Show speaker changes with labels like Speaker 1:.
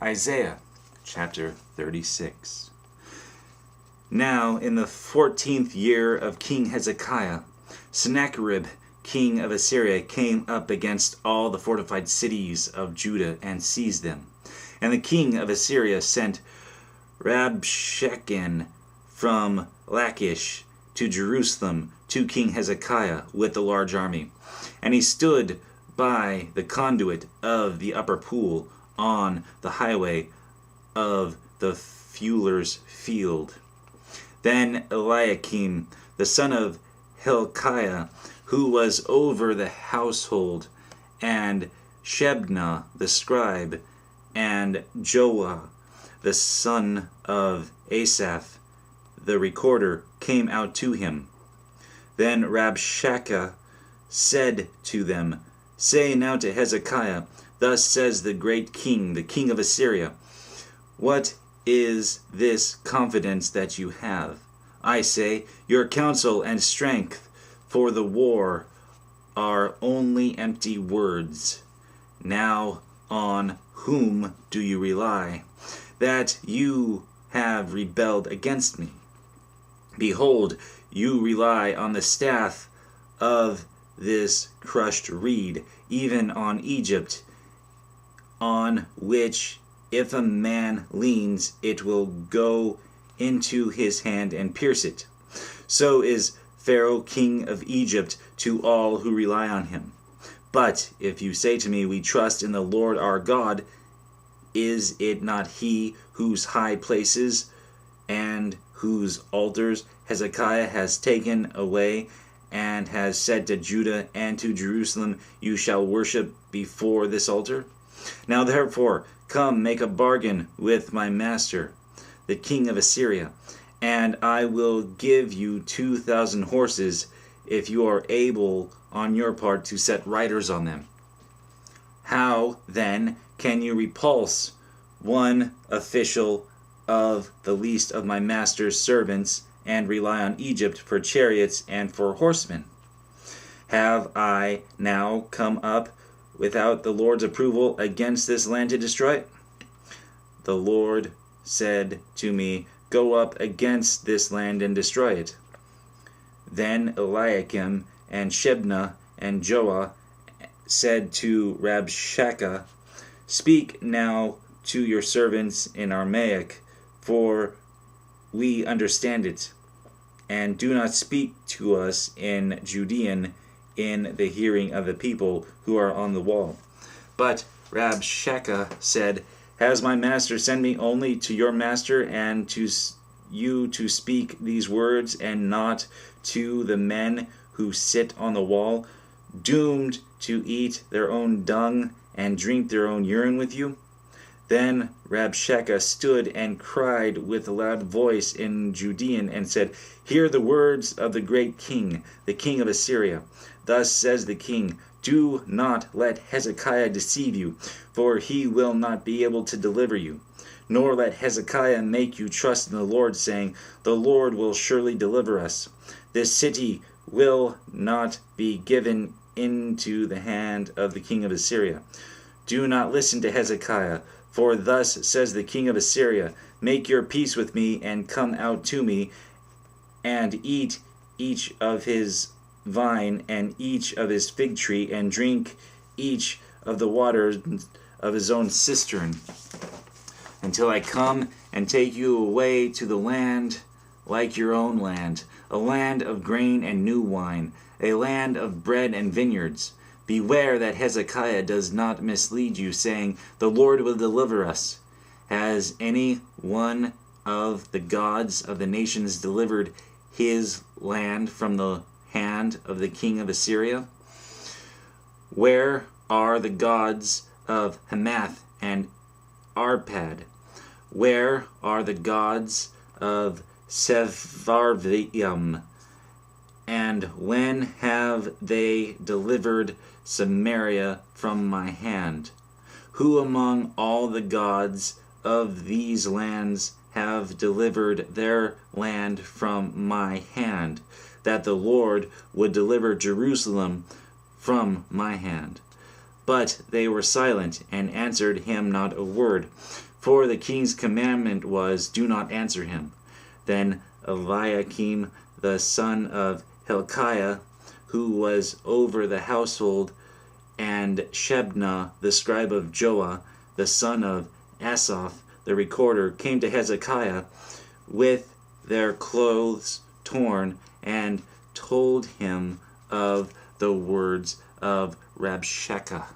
Speaker 1: Isaiah chapter 36. Now in the 14th year of King Hezekiah, Sennacherib, king of Assyria, came up against all the fortified cities of Judah and seized them. And the king of Assyria sent Rabshakeh from Lachish to Jerusalem to King Hezekiah with a large army. And he stood by the conduit of the upper pool on the highway of the fuller's field. Then Eliakim, the son of Hilkiah, who was over the household, and Shebna the scribe, and Joah, the son of Asaph, the recorder, came out to him. Then Rabshakeh said to them, Say now to Hezekiah, Thus says the great king, the king of Assyria, What is this confidence that you have? I say, your counsel and strength for the war are only empty words. Now on whom do you rely, that you have rebelled against me? Behold, you rely on the staff of this crushed reed, even on Egypt, on which if a man leans, it will go into his hand and pierce it. So is Pharaoh king of Egypt to all who rely on him. But if you say to me, We trust in the Lord our God, is it not he whose high places and whose altars Hezekiah has taken away, and has said to Judah and to Jerusalem, You shall worship before this altar? Now therefore, come, make a bargain with my master, the king of Assyria, and I will give you 2,000 horses, if you are able on your part to set riders on them. How, then, can you repulse one official of the least of my master's servants, and rely on Egypt for chariots and for horsemen? Have I now come up without the Lord's approval against this land to destroy it? The Lord said to me, Go up against this land and destroy it. Then Eliakim and Shebna and Joah said to Rabshakeh, Speak now to your servants in Aramaic, for we understand it, and do not speak to us in Judean in the hearing of the people who are on the wall. But Rabshakeh said, Has my master sent me only to your master and to you to speak these words, and not to the men who sit on the wall, doomed to eat their own dung and drink their own urine with you? Then Rabshakeh stood and cried with a loud voice in Judean and said, Hear the words of the great king, the king of Assyria. Thus says the king, Do not let Hezekiah deceive you, for he will not be able to deliver you. Nor let Hezekiah make you trust in the Lord, saying, The Lord will surely deliver us. This city will not be given into the hand of the king of Assyria. Do not listen to Hezekiah, for thus says the king of Assyria, Make your peace with me, and come out to me, and eat each of his vine, and each of his fig tree, and drink each of the waters of his own cistern, until I come and take you away to the land like your own land, a land of grain and new wine, a land of bread and vineyards. Beware that Hezekiah does not mislead you, saying, The Lord will deliver us. Has any one of the gods of the nations delivered his land from the hand of the king of Assyria? Where are the gods of Hamath and Arpad? Where are the gods of Sepharvaim? And when have they delivered Samaria from my hand? Who among all the gods of these lands have delivered their land from my hand, that the Lord would deliver Jerusalem from my hand? But they were silent, and answered him not a word. For the king's commandment was, do not answer him. Then Eliakim the son of Hilkiah, who was over the household, and Shebna the scribe of Joah, the son of Asaph, the recorder, came to Hezekiah with their clothes torn, and told him of the words of Rabshakeh.